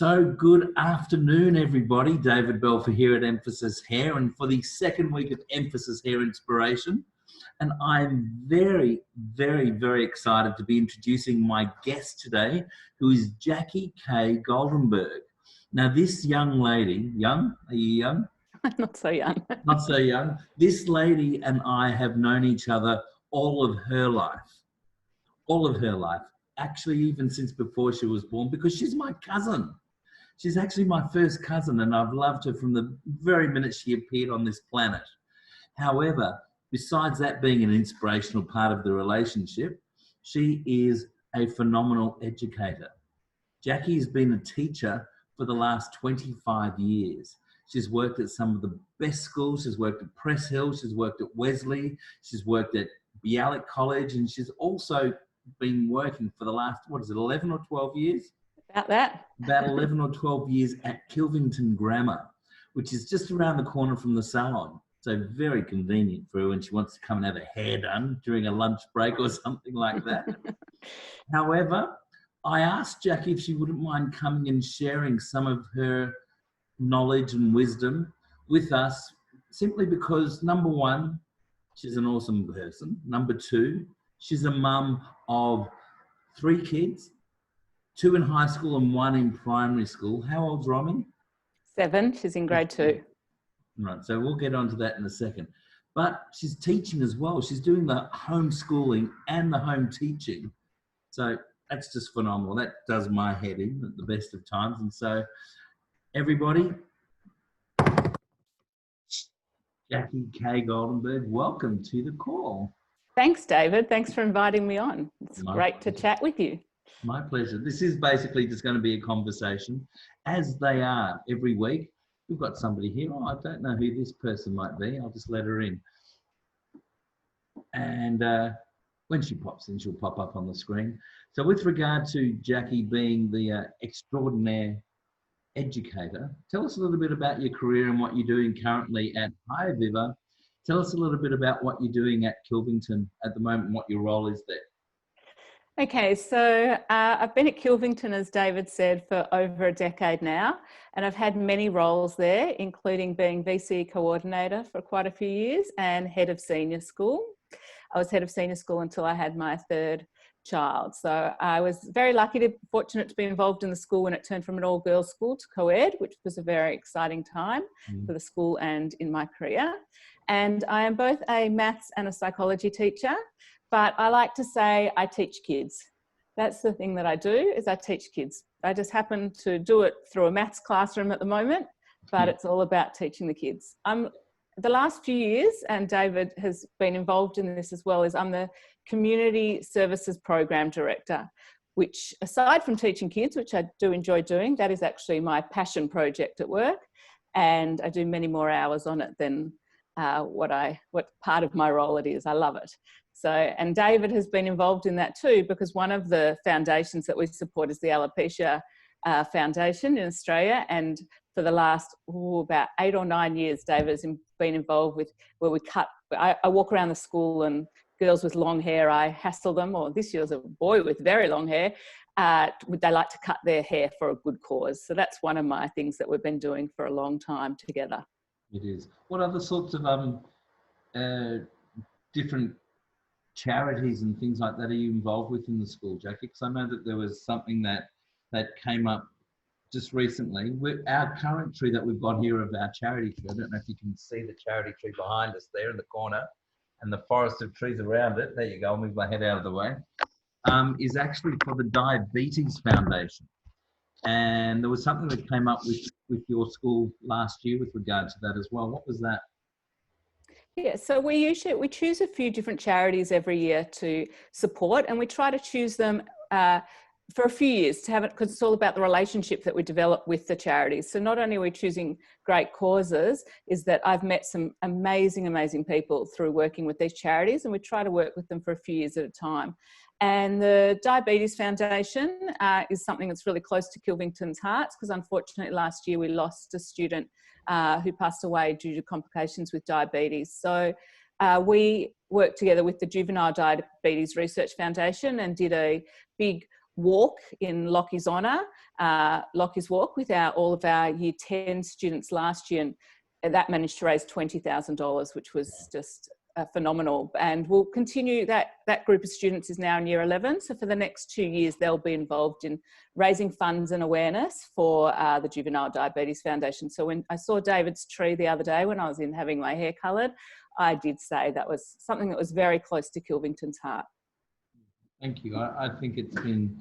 So good afternoon, everybody. David Belfer here at Emphasis Hair, and for the second week of Emphasis Hair Inspiration. And I'm very, very, very excited to be introducing my guest today, who is Jacqui K. Goldenberg. Now, this young lady, young? Are you young? Not so young. Not so young. This lady and I have known each other all of her life. All of her life. Actually, even since before she was born, because she's my cousin. She's actually my first cousin, and I've loved her from the very minute she appeared on this planet. However, besides that being an inspirational part of the relationship, she is a phenomenal educator. Jacqui has been a teacher for the last 25 years. She's worked at some of the best schools. She's worked at Press Hill. She's worked at Wesley. She's worked at Bialik College, and she's also been working for the last, 11 or 12 years? About that. About 11 or 12 years at Kilvington Grammar, which is just around the corner from the salon. So very convenient for her when she wants to come and have her hair done during a lunch break or something like that. However, I asked Jacqui if she wouldn't mind coming and sharing some of her knowledge and wisdom with us, simply because, number one, she's an awesome person. Number two, she's a mum of 3 kids, 2 in high school and 1 in primary school. How old's Romy? 7. She's in grade 2. Right, so we'll get onto that in a second. But she's teaching as well. She's doing the homeschooling and the home teaching. So that's just phenomenal. That does my head in at the best of times. And so everybody, Jacqui K. Goldenberg, welcome to the call. Thanks, David. Thanks for inviting me on. It's great to chat with you. My pleasure. This is basically just going to be a conversation, as they are every week. We've got somebody here. Oh, I don't know who this person might be. I'll just let her in. And when she pops in, she'll pop up on the screen. So with regard to Jacqui being the extraordinaire educator, tell us a little bit about your career and what you're doing currently at High Viva. Tell us a little bit about what you're doing at Kilvington at the moment and what your role is there. Okay, so I've been at Kilvington, as David said, for over a decade now, and I've had many roles there, including being VC coordinator for quite a few years and head of senior school. I was head of senior school until I had my 3rd child. So I was very fortunate to be involved in the school when it turned from an all-girls school to co-ed, which was a very exciting time for the school and in my career. And I am both a maths and a psychology teacher. But I like to say I teach kids. That's the thing that I do, is I teach kids. I just happen to do it through a maths classroom at the moment, but it's all about teaching the kids. The last few years, and David has been involved in this as well, is I'm the Community Services Program Director, which, aside from teaching kids, which I do enjoy doing, that is actually my passion project at work. And I do many more hours on it than what part of my role it is. I love it. So, and David has been involved in that too, because one of the foundations that we support is the Alopecia Foundation in Australia. And for the last about 8 or 9 years, David has been involved with where we cut. I walk around the school and girls with long hair, I hassle them, or this year's a boy with very long hair. They like to cut their hair for a good cause. So that's one of my things that we've been doing for a long time together. It is. What other sorts of different charities and things like that are you involved with in the school, Jacqui? Because I know that there was something that came up just recently. Our current tree that we've got here of our charity tree, I don't know if you can see the charity tree behind us there in the corner and the forest of trees around it. There you go, I'll move my head out of the way. Is actually for the Diabetes Foundation. And there was something that came up with your school last year with regard to that as well. What was that? Yeah, so we choose a few different charities every year to support, and we try to choose them for a few years to have it, because it's all about the relationship that we develop with the charities. So not only are we choosing great causes, is that I've met some amazing, amazing people through working with these charities, and we try to work with them for a few years at a time. And the Diabetes Foundation is something that's really close to Kilvington's hearts, because unfortunately last year we lost a student who passed away due to complications with diabetes. So we worked together with the Juvenile Diabetes Research Foundation and did a big walk in Lockie's honour, Lockie's Walk, with all of our Year 10 students last year, and that managed to raise $20,000, which was just phenomenal. And we'll continue that. That group of students is now in Year 11, so for the next 2 years they'll be involved in raising funds and awareness for the Juvenile Diabetes Foundation. So when I saw David's tree the other day when I was in having my hair coloured, I did say that was something that was very close to Kilvington's heart. Thank you. I think it's been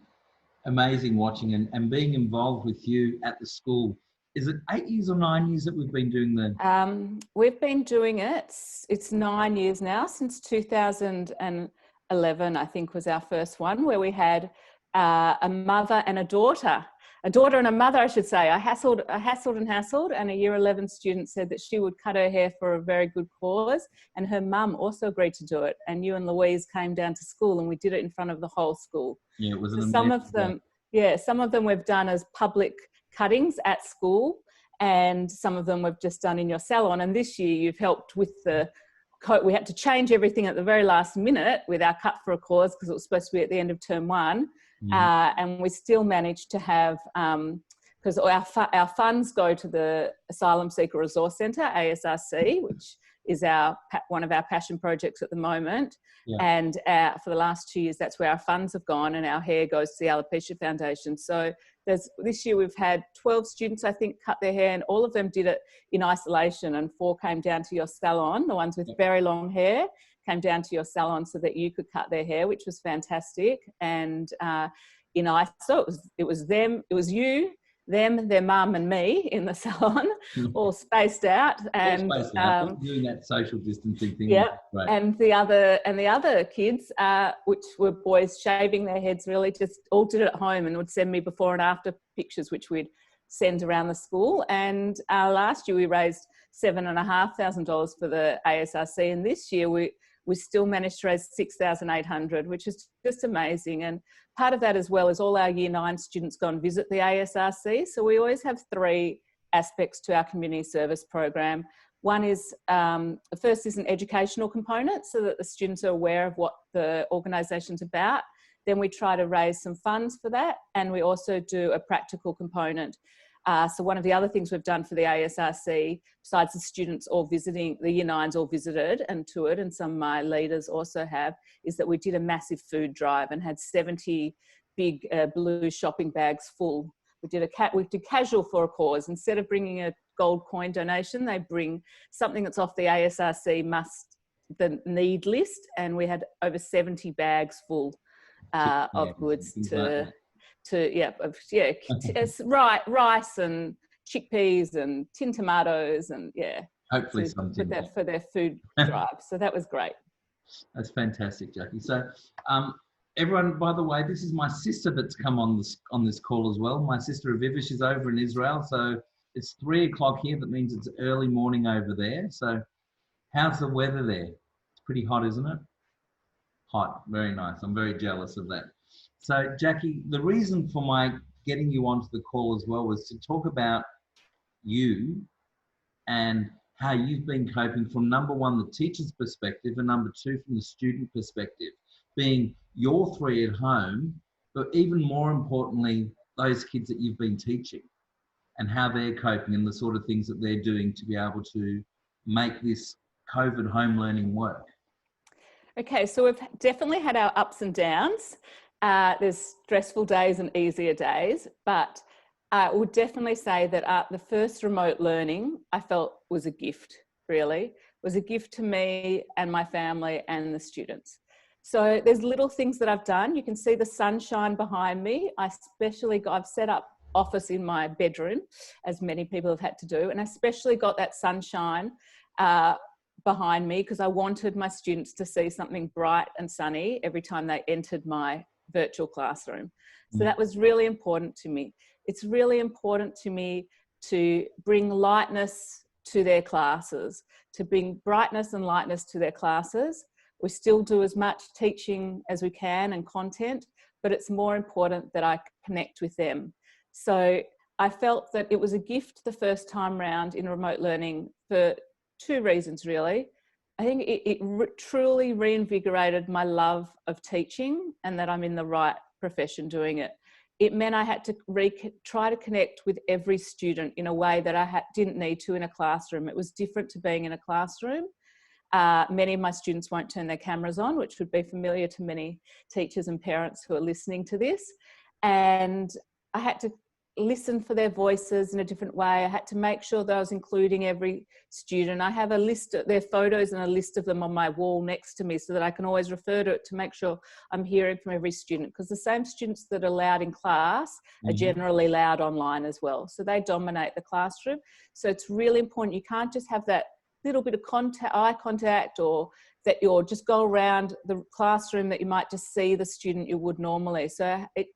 amazing watching and being involved with you at the school. Is it 8 years or 9 years that we've been doing the... We've been doing it. It's 9 years now, since 2011, I think, was our first one, where we had a mother and a daughter and a mother, I should say. I hassled and hassled, and a Year 11 student said that she would cut her hair for a very good cause, and her mum also agreed to do it. And you and Louise came down to school, and we did it in front of the whole school. Yeah, it was an some of them we've done as public cuttings at school, and some of them we've just done in your salon. And this year you've helped with the coat. We had to change everything at the very last minute with our cut for a cause, because it was supposed to be at the end of term 1. And we still managed to have, because our funds go to the Asylum Seeker Resource Centre, ASRC, which is one of our passion projects at the moment. And for the last 2 years, that's where our funds have gone, and our hair goes to the Alopecia Foundation. So this year we've had 12 students, I think, cut their hair, and all of them did it in isolation, and 4 came down to your salon. The ones with very long hair came down to your salon so that you could cut their hair, which was fantastic. And in ISO, it was them, it was you, them, their mum and me in the salon, all spaced out. And doing that social distancing thing. Yeah, right. And the other kids, which were boys, shaving their heads, really just all did it at home, and would send me before and after pictures, which we'd send around the school. And last year we raised $7,500 for the ASRC, and this year we still managed to raise $6,800, which is just amazing. And part of that as well is all our Year 9 students go and visit the ASRC. So we always have 3 aspects to our community service program. One is, the first is an educational component, so that the students are aware of what the organisation's about. Then we try to raise some funds for that, and we also do a practical component. So one of the other things we've done for the ASRC, besides the students all visiting, the Year 9s all visited and toured, and some of my leaders also have, is that we did a massive food drive and had 70 big blue shopping bags full. We did casual for a cause. Instead of bringing a gold coin donation, they bring something that's off the ASRC the need list, and we had over 70 bags full of goods rice and chickpeas and tin tomatoes, and hopefully for their food drive. So that was great. That's fantastic, Jacqui. So everyone, by the way, this is my sister that's come on this call as well. My sister Aviva, she's over in Israel, so it's 3 o'clock here. That means it's early morning over there. So how's the weather there? It's pretty hot, isn't it? Hot, very nice. I'm very jealous of that. So Jacqui, the reason for my getting you onto the call as well was to talk about you and how you've been coping from, number 1, the teacher's perspective, and number 2, from the student perspective, being your 3 at home, but even more importantly, those kids that you've been teaching and how they're coping and the sort of things that they're doing to be able to make this COVID home learning work. Okay, so we've definitely had our ups and downs. There's stressful days and easier days, but I would definitely say that the first remote learning I felt was a gift, really. It was a gift to me and my family and the students. So there's little things that I've done. You can see the sunshine behind me. I've set up office in my bedroom, as many people have had to do, and I especially got that sunshine behind me because I wanted my students to see something bright and sunny every time they entered my virtual classroom. So that was really important to me. It's really important to me to bring lightness to their classes, to bring brightness and lightness to their classes. We still do as much teaching as we can and content, but it's more important that I connect with them. So I felt that it was a gift the first time round in remote learning for 2 reasons, really. I think it truly reinvigorated my love of teaching, and that I'm in the right profession doing it. It meant I had to try to connect with every student in a way that I didn't need to in a classroom. It was different to being in a classroom. Many of my students won't turn their cameras on, which would be familiar to many teachers and parents who are listening to this. And I had to listen for their voices in a different way. I had to make sure that I was including every student. I have a list of their photos and a list of them on my wall next to me so that I can always refer to it to make sure I'm hearing from every student, because the same students that are loud in class are generally loud online as well. So they dominate the classroom. So it's really important. You can't just have that little bit of eye contact, or that you're just go around the classroom that you might just see the student you would normally. So it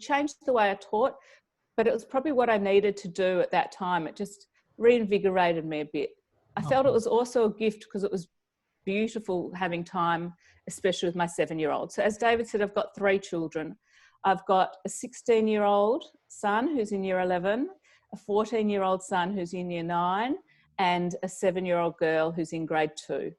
changed the way I taught, but it was probably what I needed to do at that time. It just reinvigorated me a bit. I felt it was also a gift because it was beautiful having time, especially with my 7-year-old. So as David said, I've got 3 children. I've got a 16-year-old son who's in year 11, a 14-year-old son who's in year 9, and a 7-year-old girl who's in grade 2.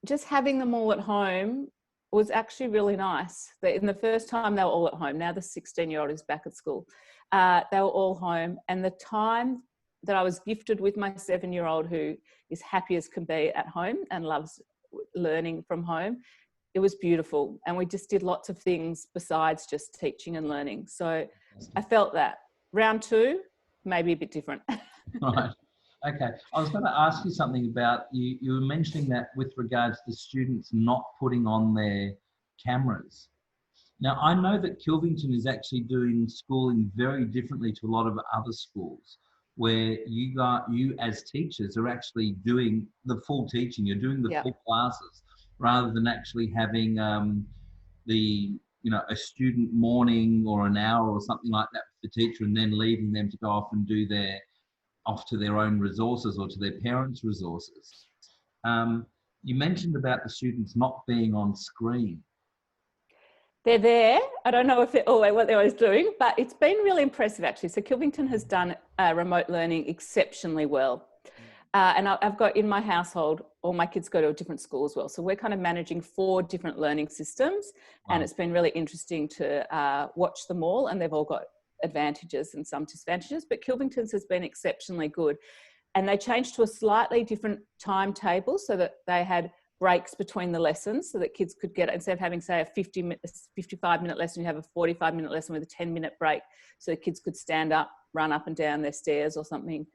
Just having them all at home was actually really nice. In the first time they were all at home. Now the 16-year-old is back at school. They were all home, and the time that I was gifted with my 7-year-old, who is happy as can be at home and loves learning from home, it was beautiful. And we just did lots of things besides just teaching and learning. So I felt that. Round 2, maybe a bit different. Right. Okay. I was going to ask you something about, you were mentioning that with regards to students not putting on their cameras. Now, I know that Kilvington is actually doing schooling very differently to a lot of other schools, where you as teachers are actually doing the full teaching. You're doing the full classes rather than actually having a student morning or an hour or something like that with the teacher, and then leaving them to go off and do off to their own resources or to their parents' resources. You mentioned about the students not being on screen. They're there. I don't know what they're always doing, but it's been really impressive actually. So Kilvington has done remote learning exceptionally well. And I've got in my household, all my kids go to a different school as well. So we're kind of managing 4 different learning systems. Wow. And it's been really interesting to watch them all, and they've all got advantages and some disadvantages, but Kilvington's has been exceptionally good. And they changed to a slightly different timetable so that they had breaks between the lessons, so that kids could get, instead of having, say, a 55-minute lesson, you have a 45-minute lesson with a 10-minute break, so the kids could stand up, run up and down their stairs or something,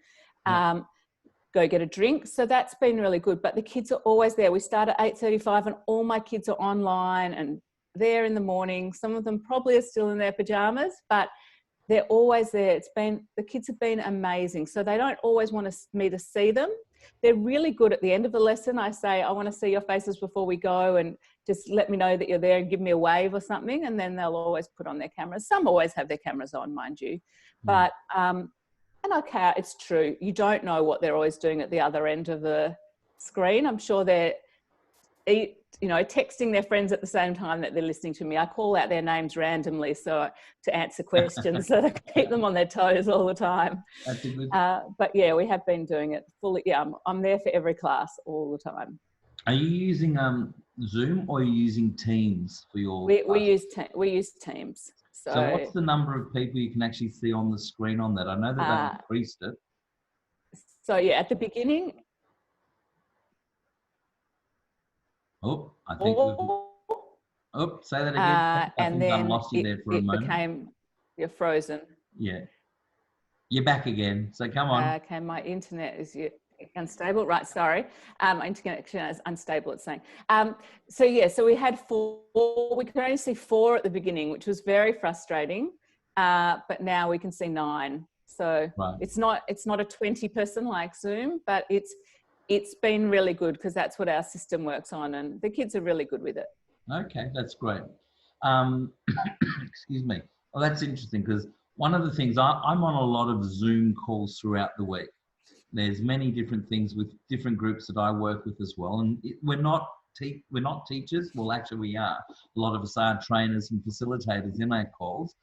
go get a drink. So that's been really good. But the kids are always there. We start at 8:35 and all my kids are online and there in the morning. Some of them probably are still in their pajamas, but they're always there. The kids have been amazing. So they don't always want me to see them. They're really good at the end of the lesson. I say, I want to see your faces before we go, and just let me know that you're there and give me a wave or something. And then they'll always put on their cameras. Some always have their cameras on, mind you. But, and okay, it's true. You don't know what they're always doing at the other end of the screen. I'm sure they're, texting their friends at the same time that they're listening to me. I call out their names randomly to answer questions so that I keep them on their toes all the time. That's a good... But yeah, we have been doing it fully. Yeah, I'm there for every class all the time. Are you using Zoom or are you using Teams for your... We use Teams. So what's the number of people you can actually see on the screen on that? I know that they've increased it. So yeah, at the beginning... Oh, I think say that again. I and think then I lost you there for a moment. You're frozen. Yeah. You're back again. So come on. Okay, my internet is unstable. Right, sorry. My internet is unstable, it's saying. So we had 4. We could only see 4 at the beginning, which was very frustrating. But now we can see 9. So it's not a 20-person like Zoom, but it's been really good because that's what our system works on, and the kids are really good with it. Okay, that's great. Excuse me. Well, that's interesting because one of the things, I'm on a lot of Zoom calls throughout the week. There's many different things with different groups that I work with as well. And we're not teachers. Well, actually we are. A lot of us are trainers and facilitators in our calls.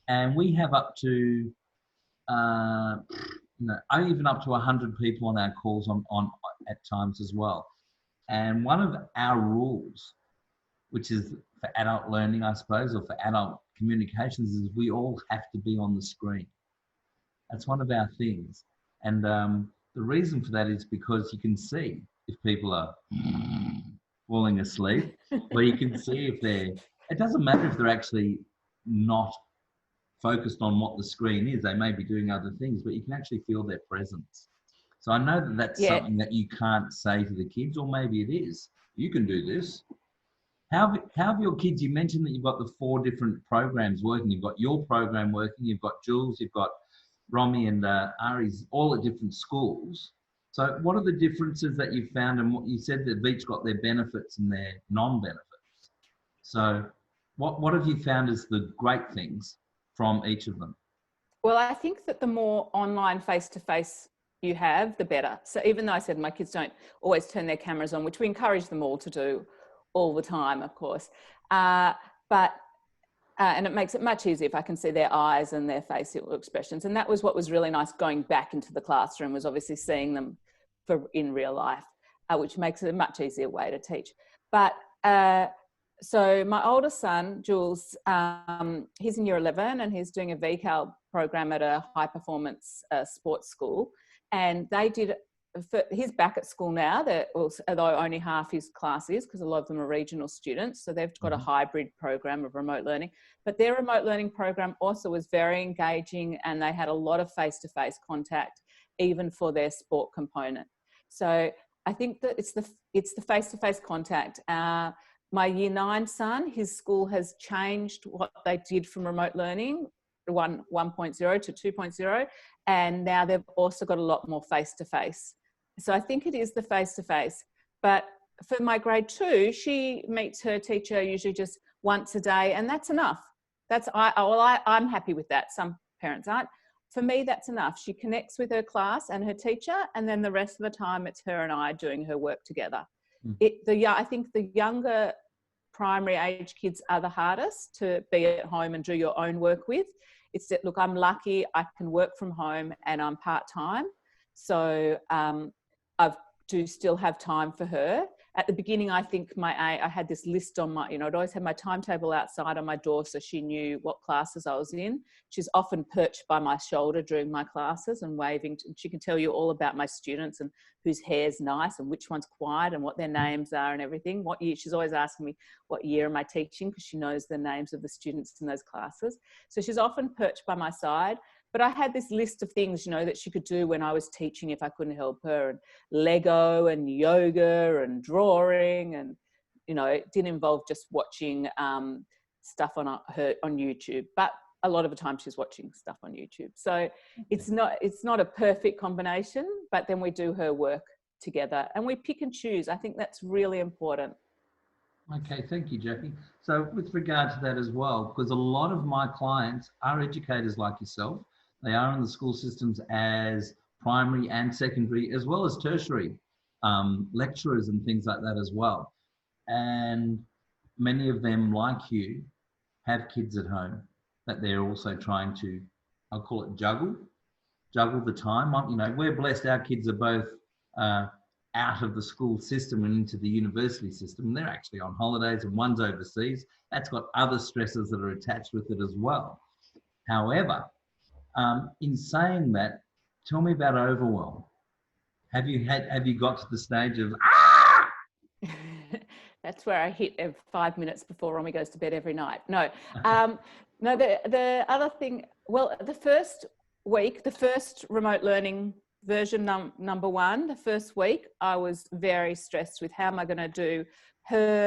And we have up to, even up to 100 people on our calls on at times as well. And one of our rules which is for adult learning, I suppose, or for adult communications, is we all have to be on the screen. That's one of our things. And the reason for that is because you can see if people are falling asleep, or you can see if it doesn't matter if they're actually not focused on what the screen is. They may be doing other things, but you can actually feel their presence. So I know that that's something that you can't say to the kids, or maybe it is. You can do this. How have your kids, you mentioned that you've got the 4 different programs working. You've got your program working, you've got Jules, you've got Romy and Ari's all at different schools. So what are the differences that you've found, and what you said that they've each got their benefits and their non-benefits? So what have you found as the great things from each of them? Well, I think that the more online face-to-face you have, the better. So even though I said my kids don't always turn their cameras on, which we encourage them all to do all the time, of course, and it makes it much easier if I can see their eyes and their facial expressions. And that was what was really nice going back into the classroom, was obviously seeing them in real life, which makes it a much easier way to teach. But so my oldest son, Jules, he's in year 11 and he's doing a VCAL program at a high performance sports school. And they did, he's back at school now, although only half his class is, because a lot of them are regional students. So they've got a hybrid program of remote learning. But their remote learning program also was very engaging, and they had a lot of face-to-face contact, even for their sport component. So I think that it's the face-to-face contact. My year 9 son, his school has changed what they did from remote learning, 1.0 to 2.0, and now they've also got a lot more face-to-face. So I think it is the face-to-face. But for my grade 2, she meets her teacher usually just once a day, and that's enough. I'm happy with that. Some parents aren't. For me, that's enough. She connects with her class and her teacher, and then the rest of the time it's her and I doing her work together. I think the younger primary age kids are the hardest to be at home and do your own work with. It's that, look, I'm lucky I can work from home and I'm part-time. So I do still have time for her. At the beginning, I think I had this list on my, I'd always have my timetable outside on my door so she knew what classes I was in. She's often perched by my shoulder during my classes and waving. She can tell you all about my students and whose hair's nice and which one's quiet and what their names are and everything. What year? She's always asking me, what year am I teaching? Because she knows the names of the students in those classes. So she's often perched by my side. But I had this list of things, that she could do when I was teaching if I couldn't help her, and Lego and yoga and drawing, and, it didn't involve just watching stuff on YouTube, but a lot of the time she's watching stuff on YouTube. So it's not a perfect combination, but then we do her work together and we pick and choose. I think that's really important. Okay, thank you, Jacqui. So with regard to that as well, because a lot of my clients are educators like yourself. They are in the school systems as primary and secondary, as well as tertiary lecturers and things like that as well. And many of them, like you, have kids at home that they're also trying to, I'll call it juggle the time. We're blessed, our kids are both out of the school system and into the university system. They're actually on holidays and one's overseas. That's got other stresses that are attached with it as well. However, in saying that, tell me about Overworld. Have you got to the stage of That's where I hit 5 minutes before Romy goes to bed every night. No, no. The other thing, well, the first week, the first remote learning version number 1, the first week, I was very stressed with how am I going to do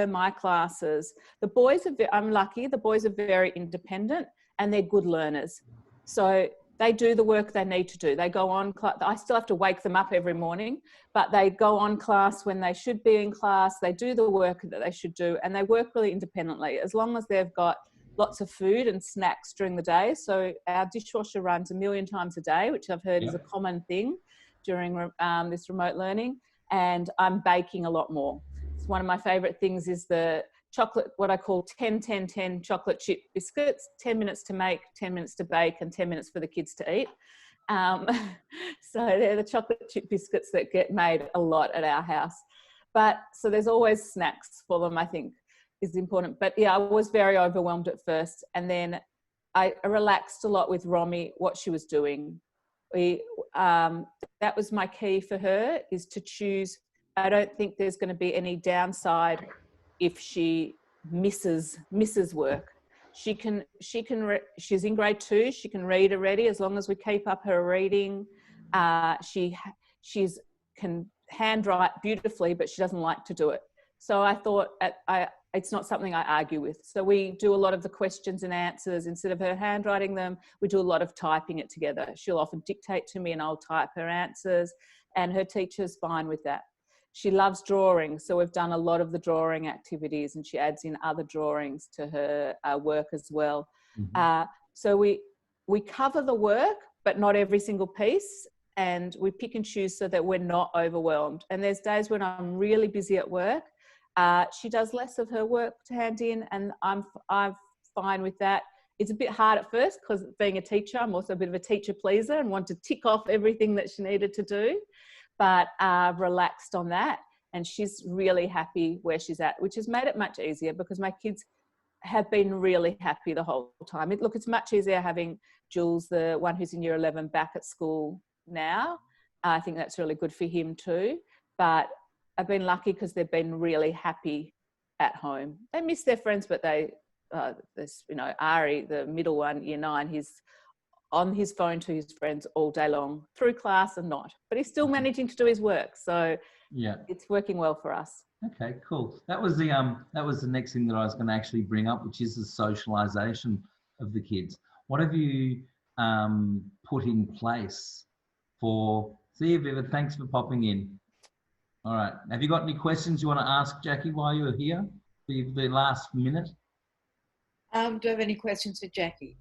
my classes. The boys I'm lucky. The boys are very independent and they're good learners. So they do the work they need to do. They go on class. I still have to wake them up every morning, but they go on class when they should be in class. They do the work that they should do, and they work really independently as long as they've got lots of food and snacks during the day. So our dishwasher runs 1 million times a day, which I've heard is a common thing during this remote learning. And I'm baking a lot more. So one of my favorite things is the chocolate, what I call 10-10-10 chocolate chip biscuits, 10 minutes to make, 10 minutes to bake, and 10 minutes for the kids to eat. So they're the chocolate chip biscuits that get made a lot at our house. But so there's always snacks for them. I think is important. But yeah, I was very overwhelmed at first, and then I relaxed a lot with Romy, what she was doing. That was my key for her, is to choose. I don't think there's going to be any downside if she misses work. She's in grade 2. She can read already, as long as we keep up her reading. She can handwrite beautifully, but she doesn't like to do it. So I thought it's not something I argue with. So we do a lot of the questions and answers. Instead of her handwriting them, we do a lot of typing it together. She'll often dictate to me and I'll type her answers, and her teacher's fine with that. She loves drawing, so we've done a lot of the drawing activities, and she adds in other drawings to her work as well. Mm-hmm. So we cover the work, but not every single piece, and we pick and choose so that we're not overwhelmed. And there's days when I'm really busy at work. She does less of her work to hand in, and I'm fine with that. It's a bit hard at first because being a teacher, I'm also a bit of a teacher pleaser and want to tick off everything that she needed to do. But relaxed on that, and she's really happy where she's at, which has made it much easier because my kids have been really happy the whole time. It's much easier having Jules, the one who's in year 11, back at school now. I think that's really good for him too. But I've been lucky because they've been really happy at home. They miss their friends, but Ari, the middle one, year 9, he's on his phone to his friends all day long, through class and not, but he's still managing to do his work. So yeah, it's working well for us. Okay, cool. That was the next thing that I was going to actually bring up, which is the socialization of the kids. What have you put in place for? See you, Viva. Thanks for popping in. All right. Have you got any questions you want to ask Jacqui while you're here for the last minute? Do I have any questions for Jacqui?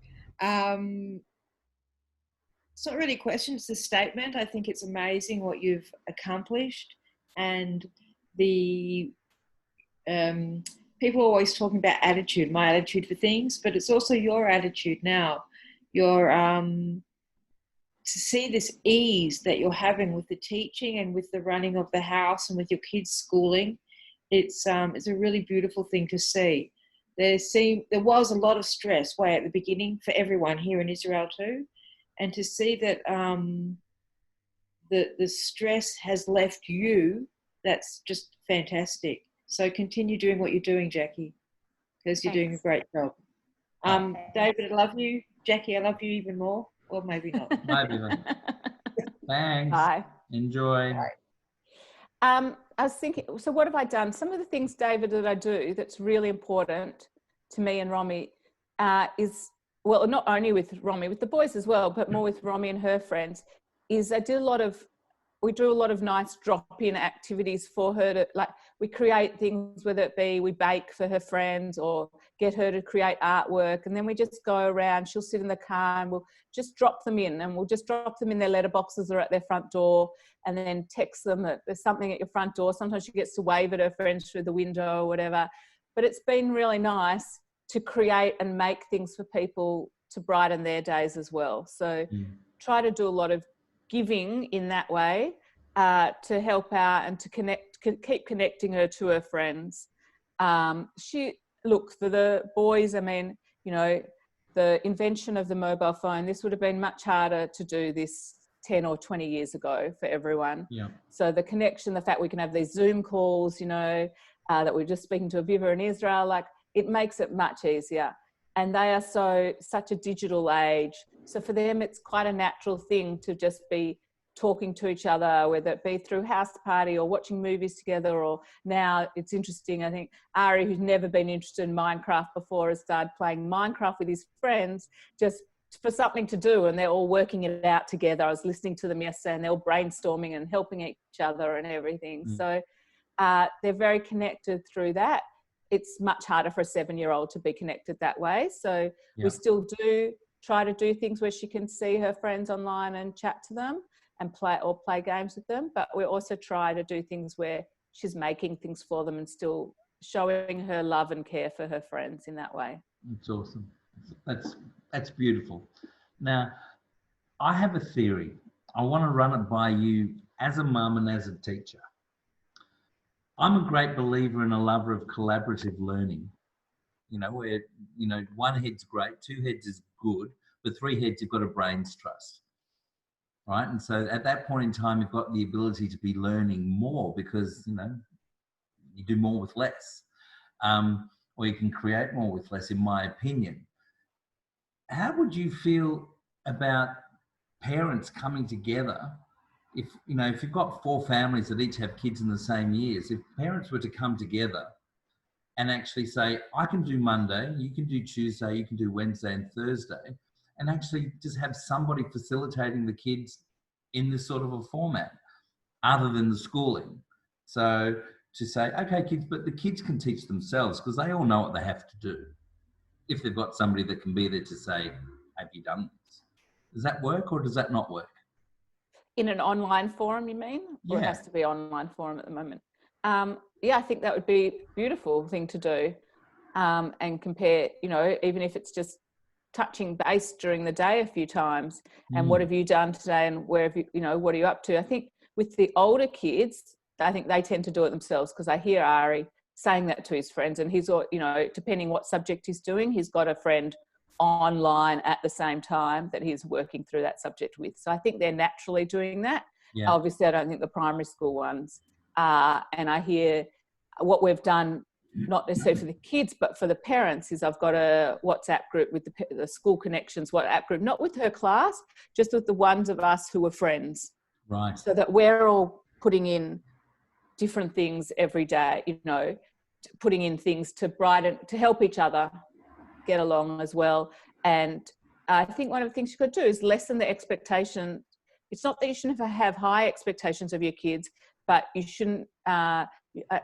It's not really a question, it's a statement. I think it's amazing what you've accomplished, and the people are always talking about attitude, my attitude for things, but it's also your attitude now. Your to see this ease that you're having with the teaching and with the running of the house and with your kids' schooling, it's a really beautiful thing to see. There was a lot of stress way at the beginning for everyone here in Israel too. And to see that the stress has left you, that's just fantastic. So continue doing what you're doing, Jacqui, because you're doing a great job. David, I love you. Jacqui, I love you even more. Or maybe not. Maybe not. Thanks. Bye. Enjoy. Bye. I was thinking, so what have I done? Some of the things, David, that I do that's really important to me and Romy is, well, not only with Romy, with the boys as well, but more with Romy and her friends, is we do a lot of nice drop-in activities for her to, like, we create things, whether it be we bake for her friends or get her to create artwork, and then we just go around, she'll sit in the car and we'll just drop them in, and we'll just drop them in their letterboxes or at their front door, and then text them that there's something at your front door. Sometimes she gets to wave at her friends through the window or whatever. But it's been really nice to create and make things for people to brighten their days as well. So try to do a lot of giving in that way to help out and to keep connecting her to her friends. Look, for the boys, I mean, you know, the invention of the mobile phone, this would have been much harder to do this 10 or 20 years ago for everyone. Yeah. So the connection, the fact we can have these Zoom calls, you know, that we're just speaking to Aviva in Israel, like, it makes it much easier. And they are such a digital age. So for them, it's quite a natural thing to just be talking to each other, whether it be through house party or watching movies together, or now it's interesting. I think Ari, who's never been interested in Minecraft before, has started playing Minecraft with his friends just for something to do, and they're all working it out together. I was listening to them yesterday and they're all brainstorming and helping each other and everything. So they're very connected through that. It's much harder for a 7-year-old to be connected that way. So we still do try to do things where she can see her friends online and chat to them and play games with them. But we also try to do things where she's making things for them and still showing her love and care for her friends in that way. That's awesome. That's beautiful. Now, I have a theory. I want to run it by you as a mum and as a teacher. I'm a great believer and a lover of collaborative learning. You know, where, you know, one head's great, two heads is good, but three heads, you've got a brain's trust, right? And so at that point in time, you've got the ability to be learning more because, you know, you do more with less, or you can create more with less, in my opinion. How would you feel about parents coming together? If, you know, if you've got four families that each have kids in the same years, if parents were to come together and actually say, I can do Monday, you can do Tuesday, you can do Wednesday and Thursday, and actually just have somebody facilitating the kids in this sort of a format other than the schooling. So to say, okay, kids, but the kids can teach themselves because they all know what they have to do. If they've got somebody that can be there to say, have you done this? Does that work or does that not work? In an online forum, you mean? Or it has to be online forum at the moment? Yeah, I think that would be a beautiful thing to do. And compare, you know, even if it's just touching base during the day a few times, and what have you done today, and where have you, you know, what are you up to? I think with the older kids, I think they tend to do it themselves, because I hear Ari saying that to his friends, and he's, you know, depending what subject he's doing, he's got a friend online at the same time that he's working through that subject with. So I think they're naturally doing that. Yeah. Obviously, I don't think the primary school ones are. And I hear what we've done, not necessarily for the kids, but for the parents, is I've got a WhatsApp group with the School Connections WhatsApp group, not with her class, just with the ones of us who are friends. Right. So that we're all putting in different things every day, you know, putting in things to brighten, to help each other get along as well. And I think one of the things you could do is lessen the expectation. It's not that you shouldn't have high expectations of your kids, but you shouldn't, I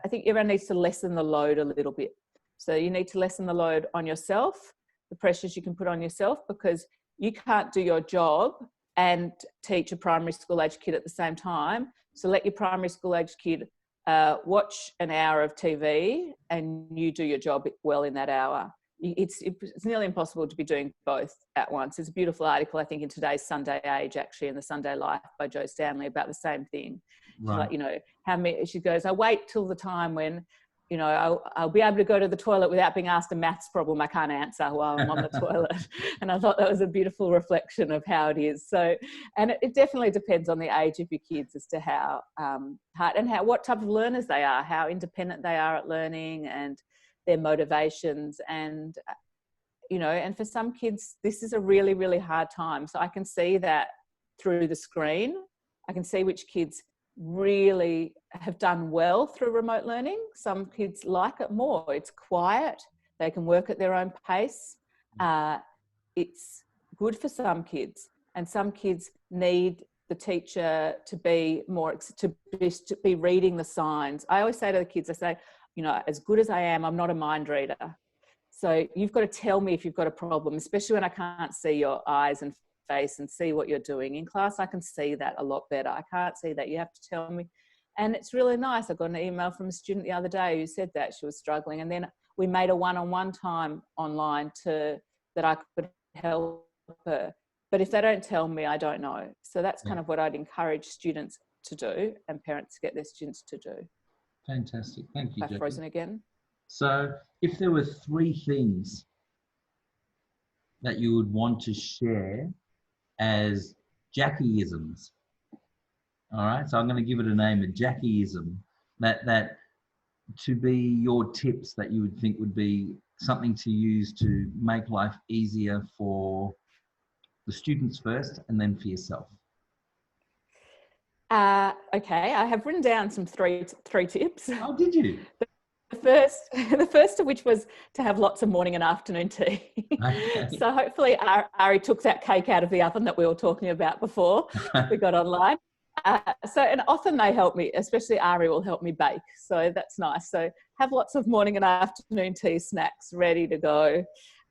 think everyone needs to lessen the load a little bit. So you need to lessen the load on yourself, the pressures you can put on yourself, because you can't do your job and teach a primary school age kid at the same time. So let your primary school age kid watch an hour of TV and you do your job well in that hour. It's nearly impossible to be doing both at once. There's a beautiful article, I think, in today's Sunday Age, actually, in the Sunday Life by Jo Stanley about the same thing. Right. Like, you know, how many, she goes, I wait till the time when, you know, I'll be able to go to the toilet without being asked a maths problem I can't answer while I'm on the toilet. And I thought that was a beautiful reflection of how it is. So, and it definitely depends on the age of your kids as to how hard and what type of learners they are, how independent they are at learning, and their motivations. And, you know, and for some kids, this is a really, really hard time. So I can see that through the screen. I can see which kids really have done well through remote learning. Some kids like it more. It's quiet. They can work at their own pace. It's good for some kids, and some kids need the teacher to be more, to be reading the signs. I always say to the kids, I say, you know, as good as I am, I'm not a mind reader. So you've got to tell me if you've got a problem, especially when I can't see your eyes and face and see what you're doing. In class, I can see that a lot better. I can't see that. You have to tell me. And it's really nice. I got an email from a student the other day who said that she was struggling. And then we made a one-on-one time online that I could help her. But if they don't tell me, I don't know. So that's kind of what I'd encourage students to do, and parents to get their students to do. Fantastic. Thank you, I've frozen again. So if there were three things that you would want to share as Jacquisms, all right, so I'm going to give it a name, a Jacquism, that to be your tips that you would think would be something to use to make life easier for the students first and then for yourself. Okay, I have written down some three tips. Oh, did you? The first of which was to have lots of morning and afternoon tea. Okay. So hopefully Ari took that cake out of the oven that we were talking about before we got online. And often they help me, especially Ari will help me bake. So that's nice. So have lots of morning and afternoon tea snacks ready to go.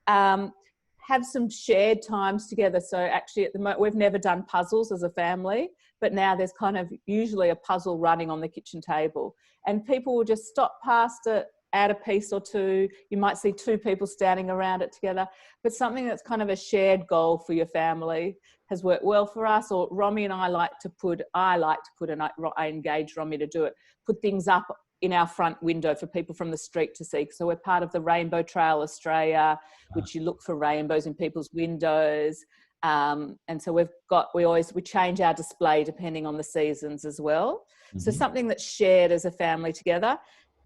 Have some shared times together. So actually at the moment, we've never done puzzles as a family, but now there's kind of usually a puzzle running on the kitchen table, and people will just stop past it, add a piece or two. You might see two people standing around it together, but something that's kind of a shared goal for your family has worked well for us. Or Romy and I like to put, and I engage Romy to do it, put things up in our front window for people from the street to see. So we're part of the Rainbow Trail Australia, which you look for rainbows in people's windows. And so we change our display depending on the seasons as well. So something that's shared as a family together.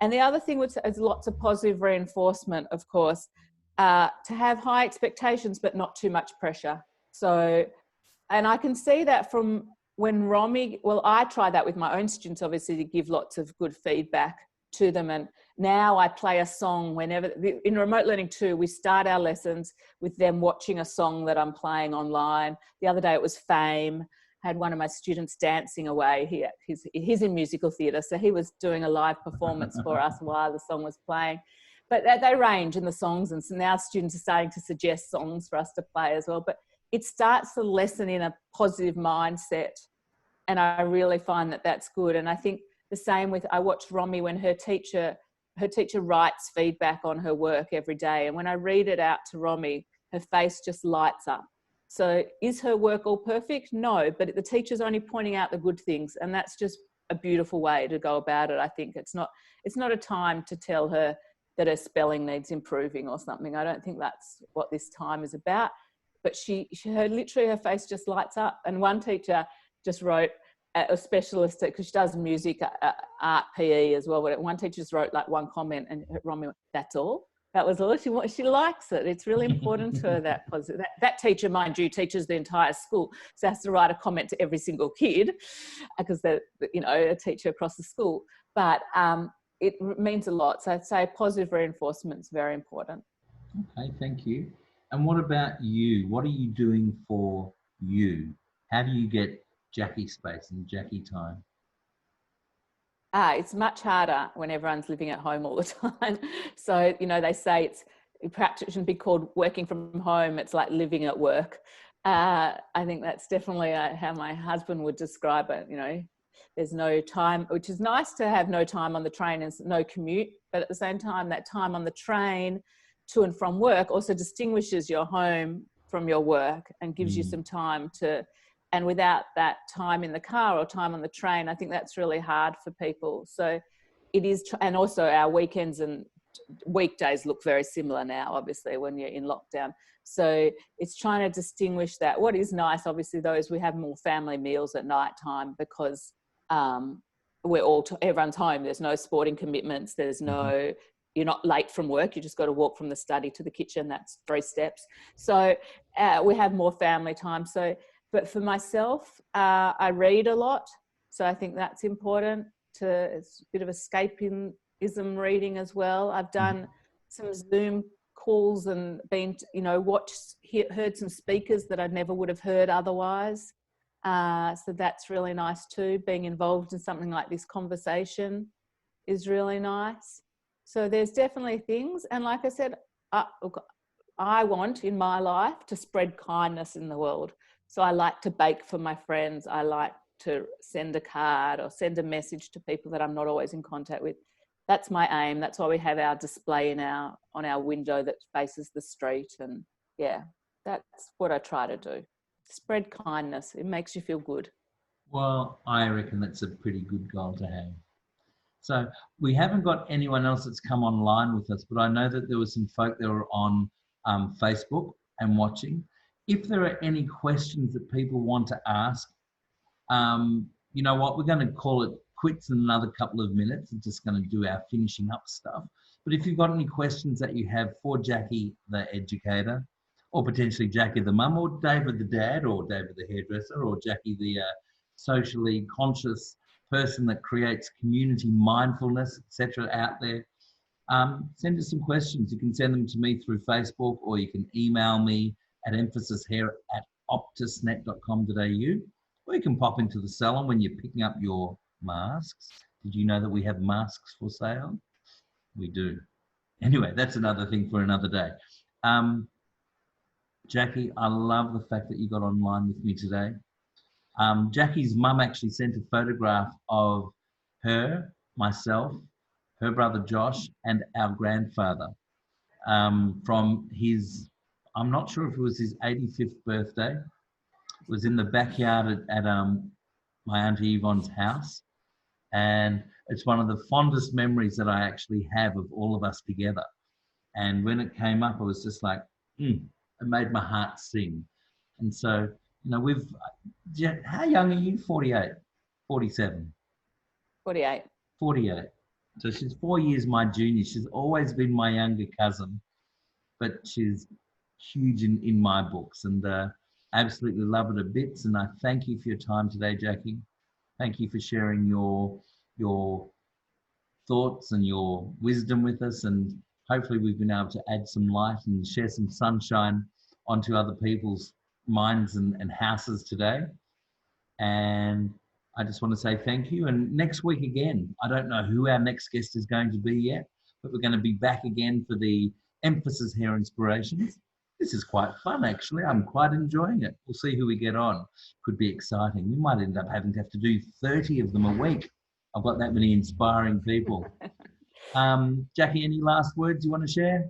And the other thing is lots of positive reinforcement, of course, to have high expectations, but not too much pressure. So, and I can see that from when Romy, well, I try that with my own students, obviously, to give lots of good feedback to them. And now I play a song whenever, in remote learning too, we start our lessons with them watching a song that I'm playing online. The other day it was Fame. I had one of my students dancing away. He's in musical theatre, so he was doing a live performance for us while the song was playing. But they range in the songs, and so now students are starting to suggest songs for us to play as well. But it starts the lesson in a positive mindset, and I really find that that's good. And I think the same with, I watched Romy when her teacher writes feedback on her work every day, and when I read it out to Romy, her face just lights up. So is her work all perfect? No, but the teacher's only pointing out the good things, and that's just a beautiful way to go about it. I think it's not a time to tell her that her spelling needs improving or something. I don't think that's what this time is about. But literally her face just lights up. And one teacher just wrote, a specialist, because she does music, art, PE as well. But one teacher just wrote like one comment, and Romy went, "That's all." That was all. She likes it. It's really important to her, that positive. That teacher, mind you, teaches the entire school, so has to write a comment to every single kid, because they're, a teacher across the school. But it means a lot. So I'd say positive reinforcement is very important. Okay, thank you. And what about you? What are you doing for you? How do you get Jacqui space and Jacqui time? It's much harder when everyone's living at home all the time. So, they say perhaps it shouldn't be called working from home. It's like living at work. I think that's definitely how my husband would describe it. There's no time, which is nice to have no time on the train and no commute. But at the same time, that time on the train to and from work also distinguishes your home from your work and gives you some time to, and without that time in the car or time on the train, I think that's really hard for people. So it is, and also our weekends and weekdays look very similar now, obviously, when you're in lockdown. So it's trying to distinguish that. What is nice, obviously, though, is we have more family meals at night time, because everyone's home. There's no sporting commitments. There's no, you're not late from work. You just got to walk from the study to the kitchen. That's 3 steps. So we have more family time. So, but for myself, I read a lot. So I think that's important. It's a bit of escapism reading as well. I've done some Zoom calls and been, heard some speakers that I never would have heard otherwise. So that's really nice too. Being involved in something like this conversation is really nice. So there's definitely things. And like I said, I want in my life to spread kindness in the world. So I like to bake for my friends. I like to send a card or send a message to people that I'm not always in contact with. That's my aim. That's why we have our display on our window that faces the street. And yeah, that's what I try to do. Spread kindness. It makes you feel good. Well, I reckon that's a pretty good goal to have. So we haven't got anyone else that's come online with us, but I know that there were some folk that were on Facebook and watching. If there are any questions that people want to ask, you know what, we're going to call it quits in another couple of minutes. I'm just going to do our finishing up stuff. But if you've got any questions that you have for Jacqui, the educator, or potentially Jacqui the mum, or David the dad, or David the hairdresser, or Jacqui the socially conscious person that creates community mindfulness, etc. out there, send us some questions. You can send them to me through Facebook, or you can email me at emphasishair@optusnet.com.au, or you can pop into the salon when you're picking up your masks. Did you know that we have masks for sale? We do. Anyway, that's another thing for another day. Jacqui, I love the fact that you got online with me today. Jacqui's mum actually sent a photograph of her, myself, her brother Josh, and our grandfather from his, I'm not sure if it was his 85th birthday. It was in the backyard at my Auntie Yvonne's house. And it's one of the fondest memories that I actually have of all of us together. And when it came up, I was just like, it made my heart sing. And so, you know, how young are you? 48, 47? 48. 48. So she's 4 years my junior. She's always been my younger cousin, but she's huge in my books, and I absolutely love her to bits. And I thank you for your time today, Jacqui. Thank you for sharing your thoughts and your wisdom with us, and hopefully we've been able to add some light and share some sunshine onto other people's minds and houses today. And I just want to say thank you. And next week again, I don't know who our next guest is going to be yet, but we're going to be back again for the Emphasis Hair Inspirations. This is quite fun, actually. I'm quite enjoying it. We'll see who we get on. Could be exciting. We might end up having to have to do 30 of them a week. I've got that many inspiring people. Jacqui, any last words you want to share?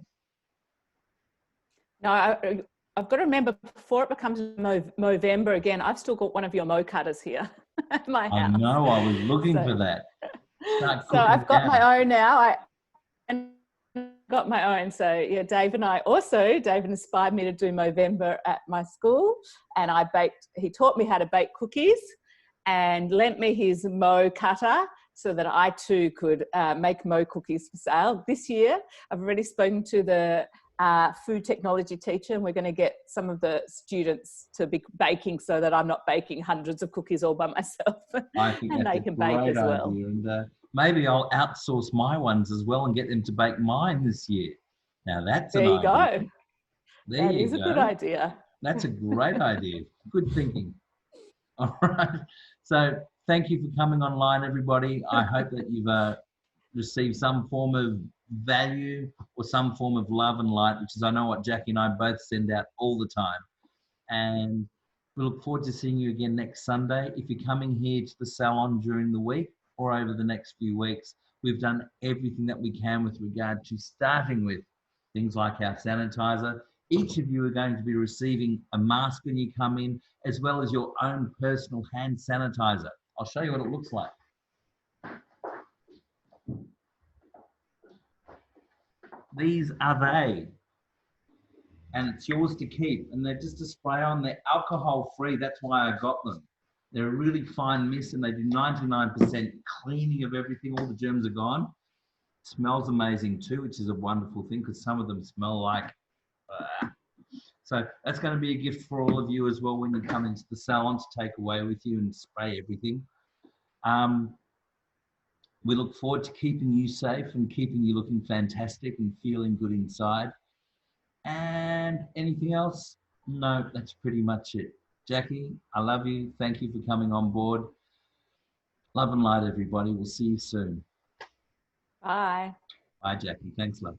No, I've got to remember, before it becomes Movember again, I've still got one of your mo cutters here at my house. I know, I was looking for that. So I've got my own now. Got my own. So yeah, Dave inspired me to do Movember at my school, and he taught me how to bake cookies and lent me his mo cutter so that I too could make mo cookies for sale. This year, I've already spoken to the food technology teacher, and we're going to get some of the students to be baking so that I'm not baking hundreds of cookies all by myself. I think and that's they can bake as well. idea. And maybe I'll outsource my ones as well and get them to bake mine this year. Now that's there an you idea. go. There That you is go. a good idea. That's a great idea. Good thinking. All right. So thank you for coming online, everybody. I hope that you've received some form of value or some form of love and light, which is, I know, what Jacqui and I both send out all the time. And we look forward to seeing you again next Sunday. If you're coming here to the salon during the week or over the next few weeks, we've done everything that we can with regard to starting with things like our sanitizer. Each of you are going to be receiving a mask when you come in, as well as your own personal hand sanitizer. I'll show you what it looks like. These are they, and it's yours to keep. And they're just a spray on. They're alcohol free. That's why I got them. They're a really fine mist, and they do 99% cleaning of everything. All the germs are gone. It smells amazing too, which is a wonderful thing, because some of them smell like so that's going to be a gift for all of you as well when you come into the salon to take away with you and spray everything. We look forward to keeping you safe and keeping you looking fantastic and feeling good inside. And anything else? No, that's pretty much it. Jacqui, I love you. Thank you for coming on board. Love and light, everybody. We'll see you soon. Bye. Bye, Jacqui. Thanks, love.